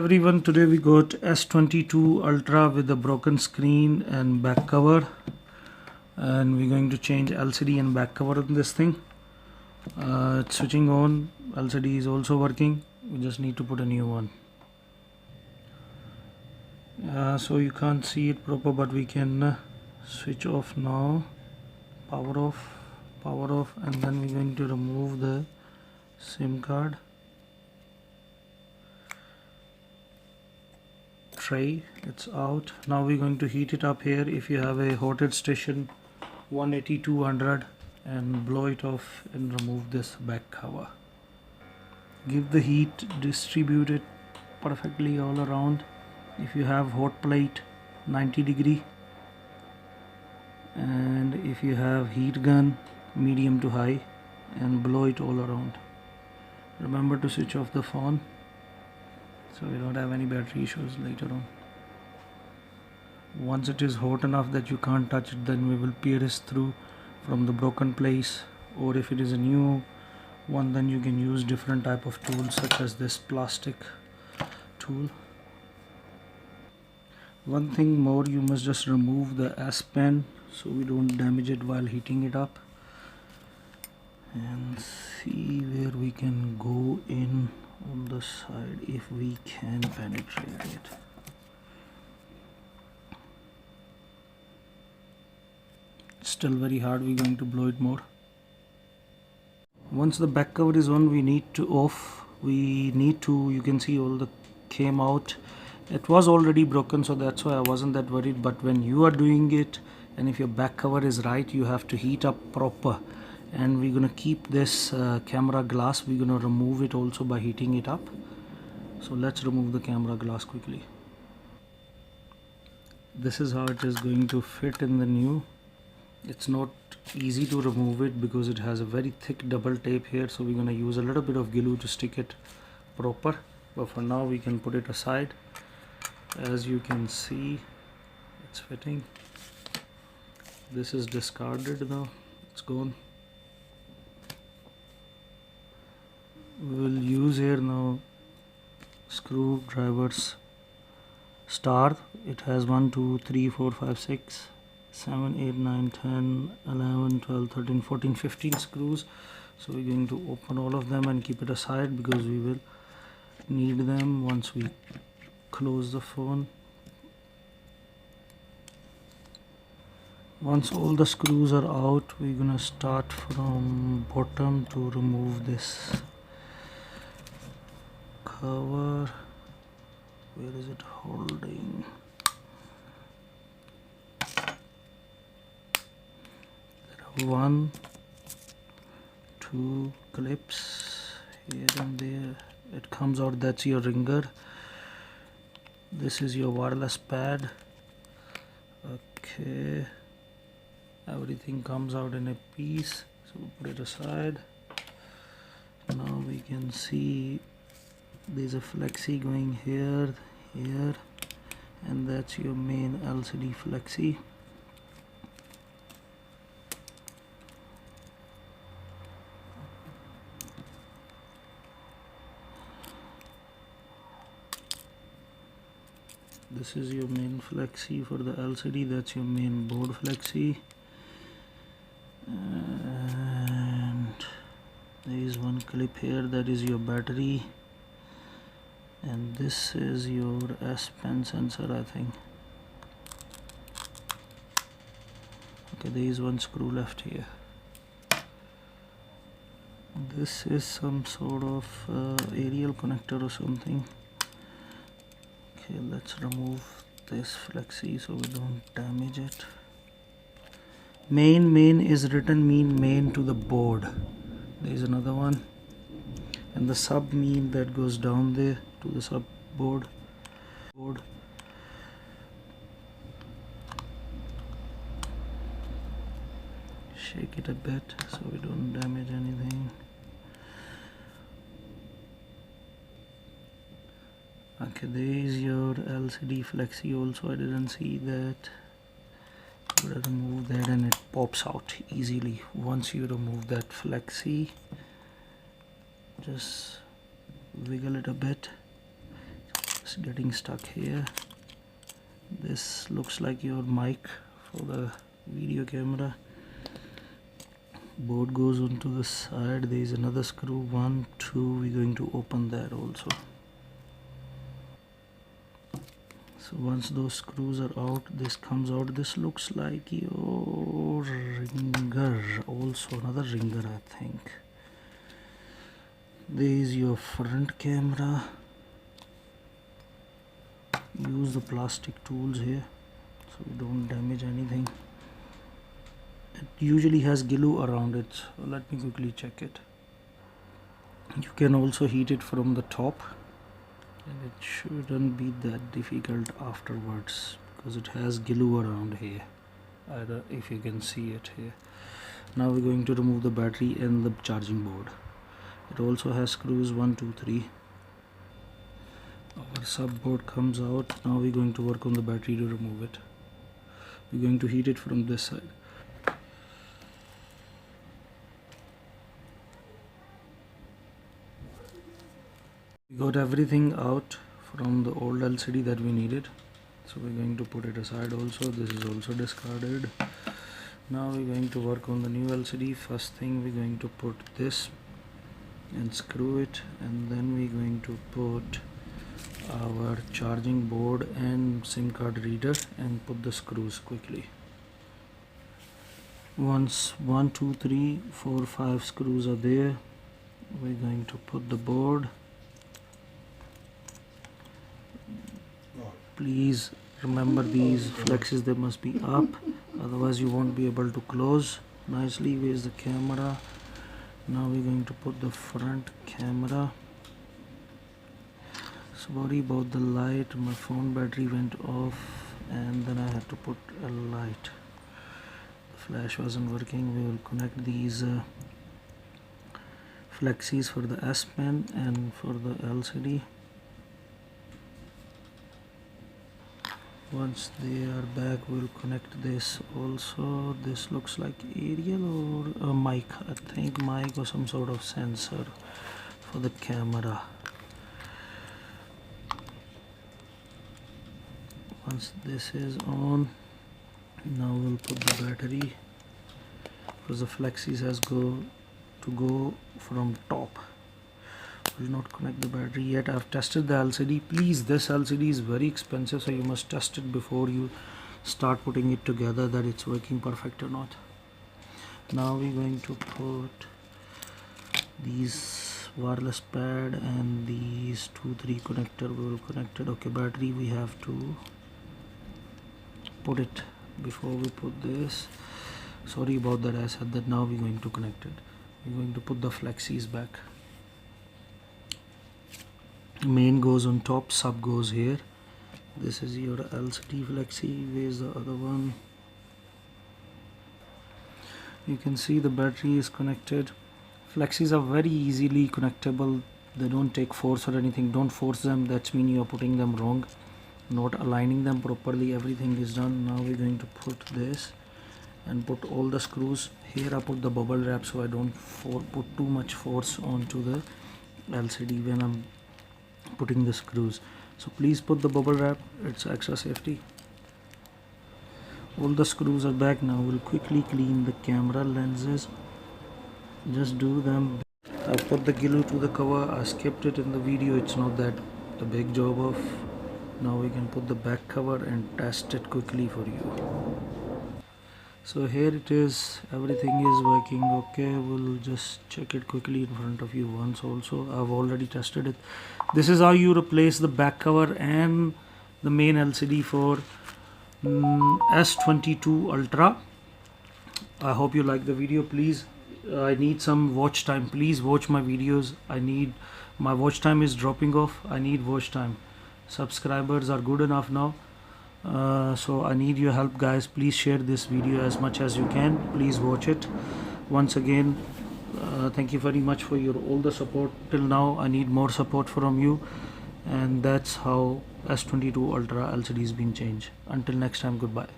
everyone, today we got S22 Ultra with a broken screen and back cover, and we're going to change LCD and back cover on this thing. It's switching on, LCD is also working, we just need to put a new one. So you can't see it proper, but we can switch off now, power off, and then we're going to remove the SIM card tray. It's out. Now we're going to heat it up here. If you have a hotted station 180 200, and blow it off and remove this back cover. Give the heat, distribute it perfectly all around. If you have hot plate 90 degree, and if you have heat gun medium to high, and blow it all around. Remember to switch off the phone so we don't have any battery issues later on. Once it is hot enough that you can't touch it, then we will pierce through from the broken place, or if it is a new one, then you can use different type of tools such as this plastic tool. One thing more, you must just remove the S pen so we don't damage it while heating it up, and see where we can go in on the side if we can penetrate it. It's still very hard, we're going to blow it more. Once the back cover is on, we need to you can see all the came out. It was already broken, so that's why I wasn't that worried, but when you are doing it and if your back cover is right, you have to heat up proper. And we're gonna keep this camera glass, we're gonna remove it also by heating it up. So let's remove the camera glass quickly. This is how it is going to fit in the new. It's not easy to remove it because it has a very thick double tape here, so we're gonna use a little bit of glue to stick it proper, but for now we can put it aside. As you can see, it's fitting. This is discarded now, it's gone. We will use here now screwdrivers star. It has 1 2 3 4 5 6 7 8 9 10 11 12 13 14 15 screws. So we're going to open all of them and keep it aside because we will need them once we close the phone. Once all the screws are out, we're gonna start from bottom to remove this cover. Where is it holding? There are 1 2 clips here and there. It comes out, that's your ringer. This is your wireless pad. Okay, everything comes out in a piece, so we'll put it aside. Now we can see there's a flexi going here, and that's your main LCD flexi. This is your main flexi for the LCD, that's your main board flexi. And there is one clip here, that is your battery. And this is your S Pen sensor, I think. Okay, there is one screw left here. This is some sort of aerial connector or something. Okay, let's remove this flexi so we don't damage it. Main is written mean main to the board. There is another one, and the sub mean that goes down there to the sub board. Shake it a bit so we don't damage anything. Okay, there is your LCD flexi also. I didn't see that. You gotta remove that and it pops out easily. Once you remove that flexi, just wiggle it a bit, just getting stuck here. This looks like your mic for the video camera. Board goes onto the side. There is another screw, 1 2. We're going to open that also. So once those screws are out, this comes out. This looks like your ringer, also another ringer, I think. There is your front camera. Use the plastic tools here so we don't damage anything. It usually has glue around it, so let me quickly check it. You can also heat it from the top, and it shouldn't be that difficult afterwards because it has glue around here. I don't know if you can see it here. Now we're going to remove the battery and the charging board. It also has screws 1 2 3. Our subboard comes out. Now we're going to work on the battery to remove it. We're going to heat it from this side. We got everything out from the old LCD that we needed, so we're going to put it aside also. This is also discarded. Now we're going to work on the new LCD. First thing, we're going to put this and screw it, and then we're going to put our charging board and SIM card reader and put the screws quickly. Once 1 2 3 4 5 screws are there, we're going to put the board. Please remember these flexes, they must be up, otherwise you won't be able to close nicely. Where's the camera? Now we're going to put the front camera. Sorry about the light, my phone battery went off and then I had to put a light. The flash wasn't working. We will connect these flexes for the S Pen and for the LCD. Once they are back, we'll connect this also. This looks like aerial or a mic, I think mic or some sort of sensor for the camera. Once this is on, now we'll put the battery, because the flexes has to go from top. Will not connect the battery yet. I've tested the LCD. Please, this LCD is very expensive, so you must test it before you start putting it together that it's working perfect or not. Now we're going to put these wireless pad and these 2-3 connector. We will connect it. Okay, battery we have to put it before we put this. Sorry about that, I said that. Now we're going to connect it. We're going to put the flexes back. Main goes on top, sub goes here. This is your LCD flexi. Where's the other one? You can see the battery is connected. Flexis are very easily connectable. They don't take force or anything. Don't force them, that's mean you are putting them wrong, not aligning them properly. Everything is done. Now we're going to put this and put all the screws. Here I put the bubble wrap so I don't put too much force onto the LCD when I'm putting the screws. So please put the bubble wrap, it's extra safety. All the screws are back. Now we'll quickly clean the camera lenses. Just do them. I put the glue to the cover. I skipped it in the video. It's not that the big job of. Now we can put the back cover and test it quickly for you. So here it is. Everything is working okay. We'll just check it quickly in front of you once also. I've already tested it. This is how you replace the back cover and the main LCD for S22 Ultra. I hope you like the video. Please, I need some watch time. Please watch my videos. I need, my watch time is dropping off. I need watch time. Subscribers are good enough now. So I need your help, guys. Please share this video as much as you can. Please watch it. Once again, thank you very much for your all the support till now. I need more support from you, and that's how S22 Ultra LCD is being changed. Until next time, goodbye.